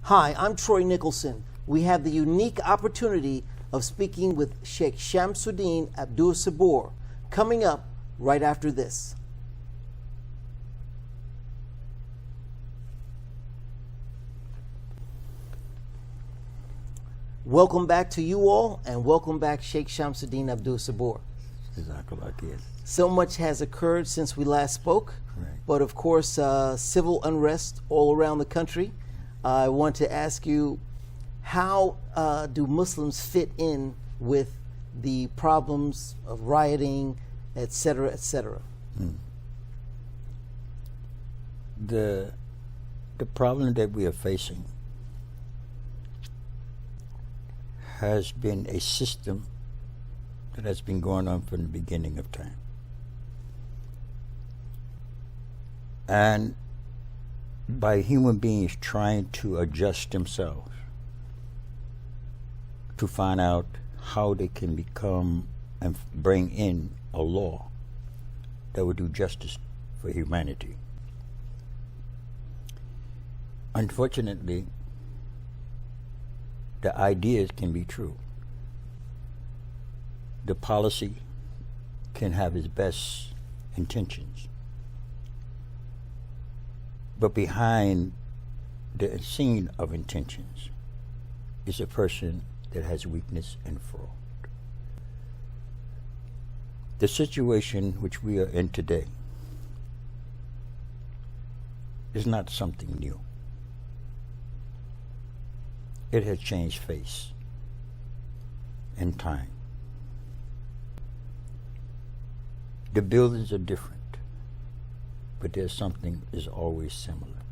Hi, I'm Troy Nicholson. We have the unique opportunity of speaking with Sheikh Shamsudeen Abdul Sabur coming up right after this. Welcome back to you all, and welcome back Sheikh Shamsudeen Abdul Sabur. So much has occurred since we last spoke, but of course civil unrest all around the country. I want to ask you, how do Muslims fit in with the problems of rioting, etc., etc.? The problem that we are facing has been a system that has been going on from the beginning of time. And by human beings trying to adjust themselves to find out how they can become and bring in a law that would do justice for humanity. Unfortunately, the ideas can be true. The policy can have its best intentions. But behind the scene of intentions is a person that has weakness and fraud. The situation which we are in today is not something new. It has changed face and time. The buildings are different, but there's something is always similar.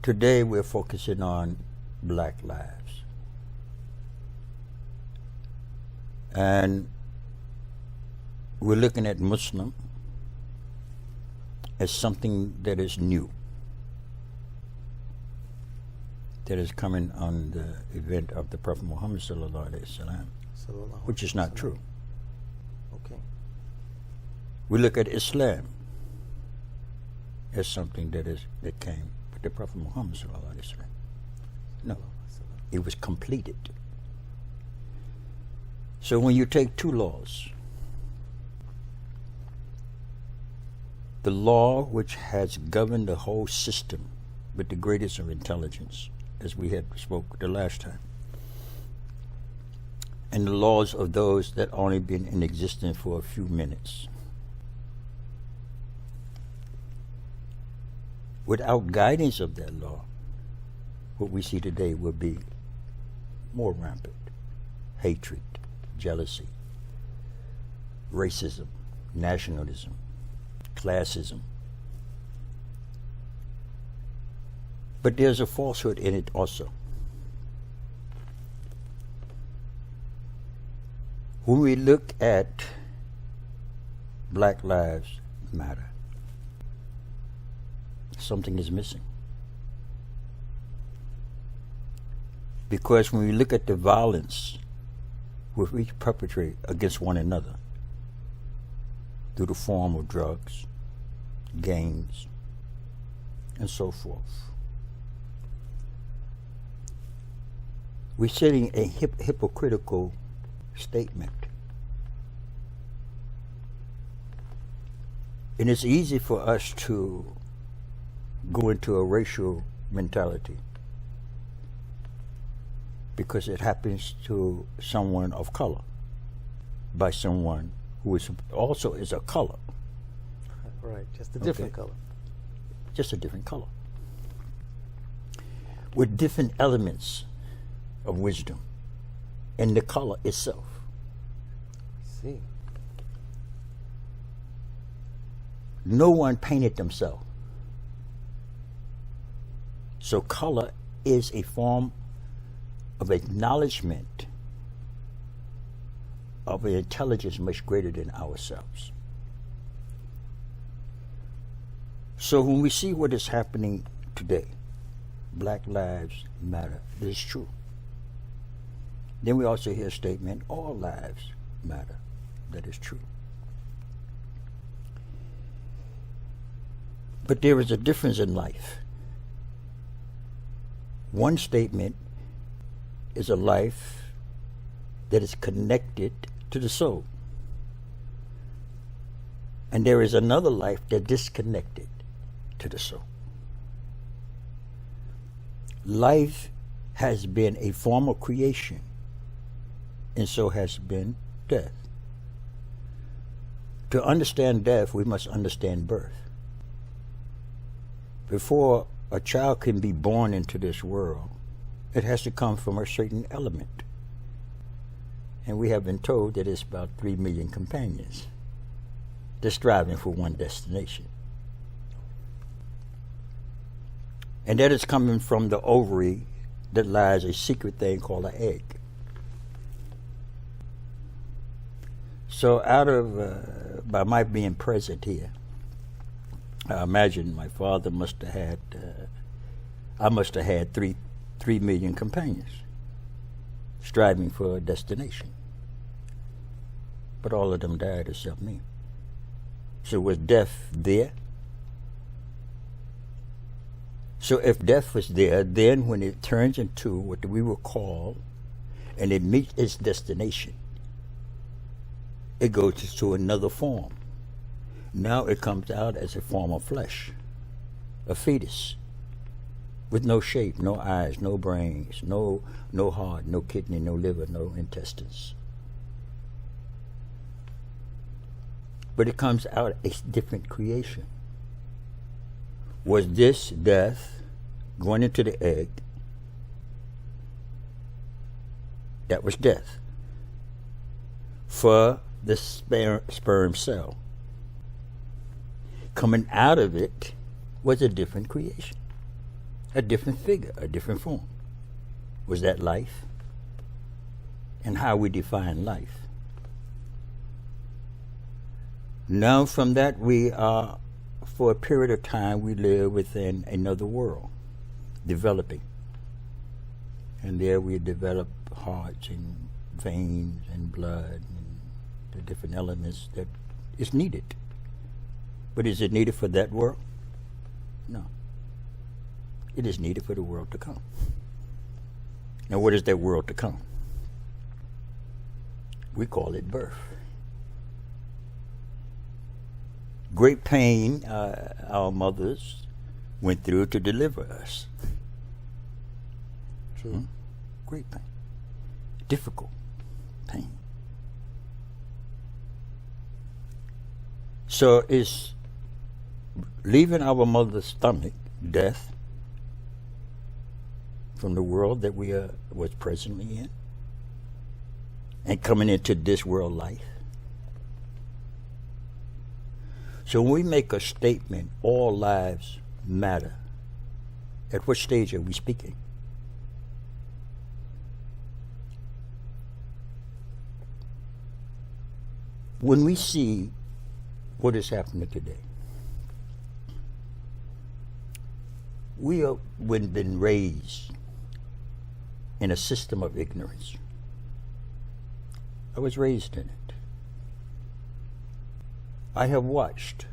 Today we're focusing on black lives. And we're looking at Muslim as something that is new, that is coming on the event of the Prophet Muhammad sallallahu alaihi wasallam, which is not true. Okay. We look at Islam as something that came with the Prophet Muhammad sallallahu alaihi wasallam. No, it was completed. So when you take two laws, the law which has governed the whole system with the greatest of intelligence, as we had spoke the last time, and the laws of those that only been in existence for a few minutes, without guidance of that law, what we see today will be more rampant hatred, jealousy, racism, nationalism, classism. But there's a falsehood in it also. When we look at Black Lives Matter, something is missing. Because when we look at the violence which we perpetrate against one another through the form of drugs, gangs, and so forth, we're setting a hypocritical statement. And it's easy for us to go into a racial mentality because it happens to someone of color by someone who is also is a color. Right, just a different color. Just a different color. With different elements of wisdom in the color itself. I see. No one painted themselves. So color is a form of acknowledgement of an intelligence much greater than ourselves. So when we see what is happening today, Black Lives Matter, this is true. Then we also hear a statement, all lives matter. That is true. But there is a difference in life. One statement is a life that is connected to the soul. And there is another life that is disconnected to the soul. Life has been a form of creation, and so has been death. To understand death, we must understand birth. Before a child can be born into this world, it has to come from a certain element. And we have been told that it's about 3 million companions. They're striving for one destination. And that is coming from the ovary that lies a secret thing called an egg. So out of, by my being present here, I imagine my father must have had, I must have had 3 million companions striving for a destination. But all of them died except me. So was death there? So if death was there, then when it turns into what we will call, and it meets its destination, it goes to another form. Now it comes out as a form of flesh, a fetus, with no shape, no eyes, no brains, no heart, no kidney, no liver, no intestines. But it comes out a different creation. Was this death going into the egg? That was death for the sperm cell. Coming out of it was a different creation, a different figure, a different form. Was that life? And how we define life. Now from that we are, for a period of time, we live within another world, developing. And there we develop hearts and veins and blood and the different elements that is needed. But is it needed for that world? No. It is needed for the world to come. Now what is that world to come? We call it birth. Great pain our mothers went through to deliver us. True. Great pain. Difficult pain. So is leaving our mother's stomach death from the world that we was presently in and coming into this world life? So when we make a statement, all lives matter, at what stage are we speaking? When we see what is happening today, we have been raised in a system of ignorance. I was raised in it. I have watched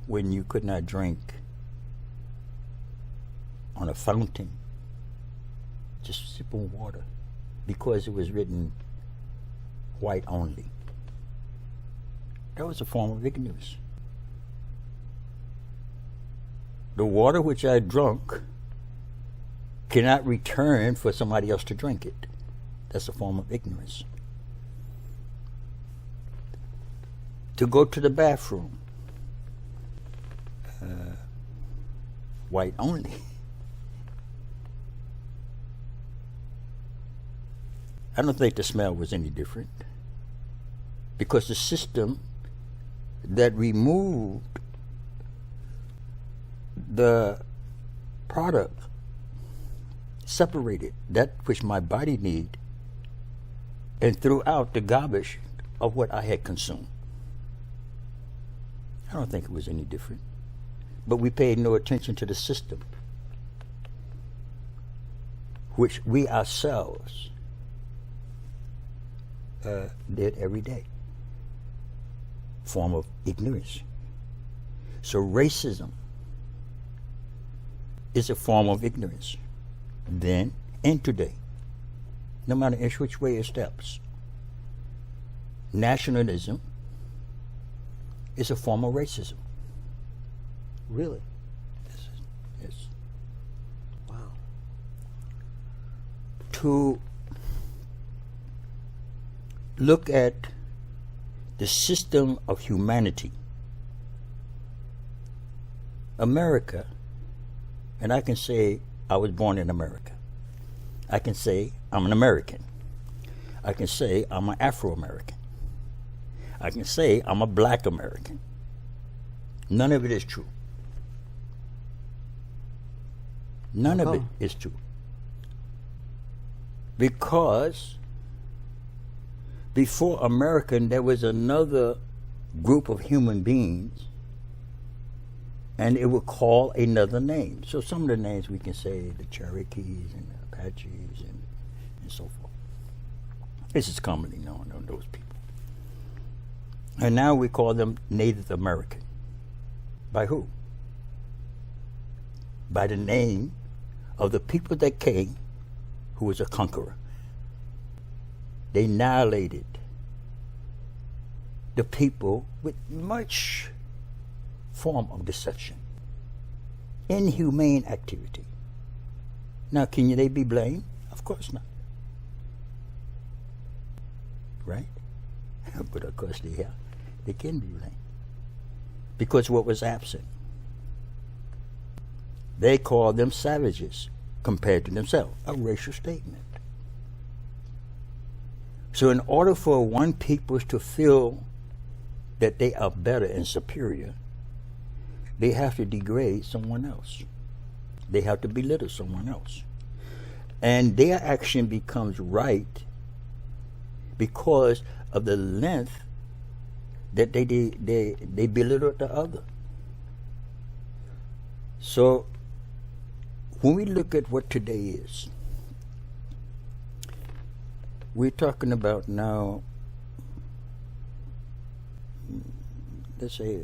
when you could not drink on a fountain, just sip on water, because it was written white only. That was a form of ignorance. The water which I drunk cannot return for somebody else to drink it. That's a form of ignorance. To go to the bathroom, white only. I don't think the smell was any different, because the system that removed the product separated that which my body needed and threw out the garbage of what I had consumed. I don't think it was any different. But we paid no attention to the system, which we ourselves did every day. Form of ignorance. So racism is a form of ignorance. then and today, no matter which way it steps. Nationalism is a form of racism. Really? Yes. Wow. To look at the system of humanity, America, and I can say I was born in America. I can say I'm an American. I can say I'm an Afro-American. I can say I'm a Black American. None of it is true. None of it is true. Because before American, there was another group of human beings, and it would call another name. So some of the names we can say, the Cherokees and the Apaches and so forth. This is commonly known on those people. And now we call them Native American. By who? By the name of the people that came who was a conqueror. They annihilated the people with much form of deception, inhumane activity. Now, can they be blamed? Of course not. Right? But of course they can be blamed. Because what was absent? They called them savages compared to themselves. A racial statement. So in order for one people to feel that they are better and superior, they have to degrade someone else. They have to belittle someone else. And their action becomes right because of the length that they belittle the other. So when we look at what today is, we're talking about now, let's say,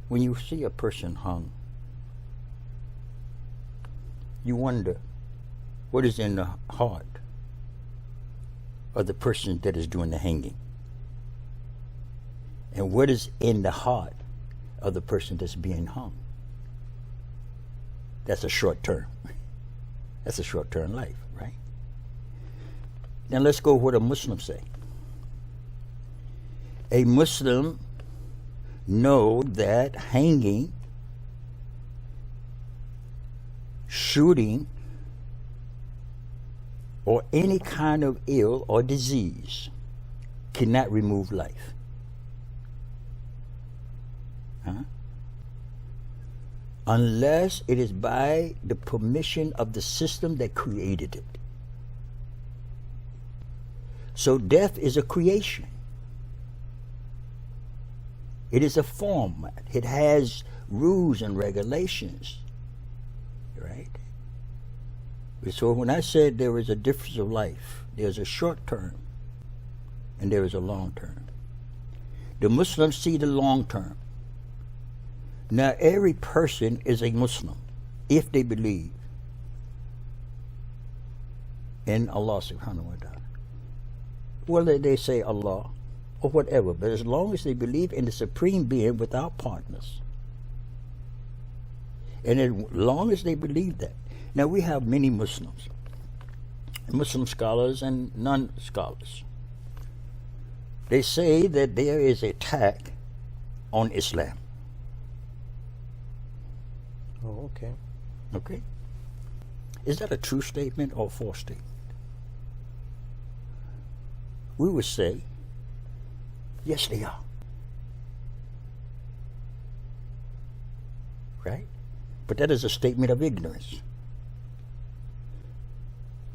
when you see a person hung, you wonder what is in the heart of the person that is doing the hanging, and what is in the heart of the person that's being hung. That's a short term. That's a short term life, right? Now let's go what a Muslim say. A Muslim know that hanging, shooting, or any kind of ill or disease cannot remove life. Unless it is by the permission of the system that created it. So death is a creation. It is a format. It has rules and regulations, right? So when I said there is a difference of life, there's a short term and there is a long term. The Muslims see the long term. Now every person is a Muslim if they believe in Allah subhanahu wa ta'ala. Whether they say Allah or whatever, but as long as they believe in the Supreme Being without partners, and as long as they believe that. Now we have many Muslims, Muslim scholars and non-scholars. They say that there is an attack on Islam. Oh, okay. Okay. Is that a true statement or a false statement? We would say, yes, they are. Right? But that is a statement of ignorance.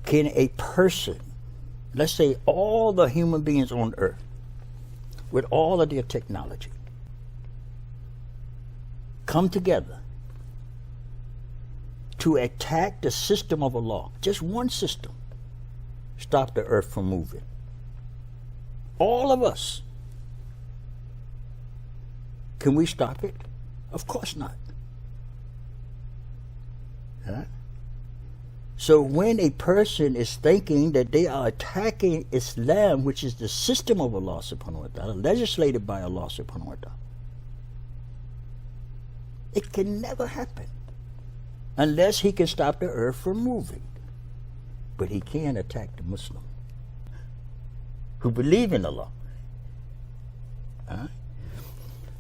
Can a person, let's say all the human beings on earth, with all of their technology, come together to attack the system of Allah, just one system, stop the earth from moving? All of us. Can we stop it? Of course not. Huh? So when a person is thinking that they are attacking Islam, which is the system of Allah subhanahu wa ta'ala, legislated by Allah subhanahu wa ta'ala, it can never happen unless he can stop the earth from moving. But he can attack the Muslim who believe in Allah.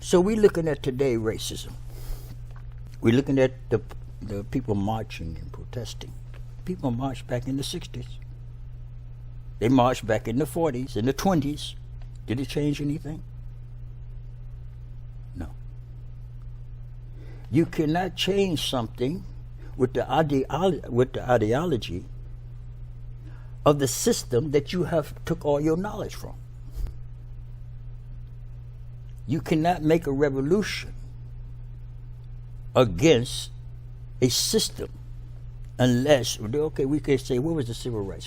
So we're looking at today racism. We're looking at the people marching and protesting. People marched back in the 60s. They marched back in the 40s, in the 20s. Did it change anything? No. You cannot change something with the ideology of the system that you have took all your knowledge from. You cannot make a revolution against a system unless, okay, we could say, what was the civil rights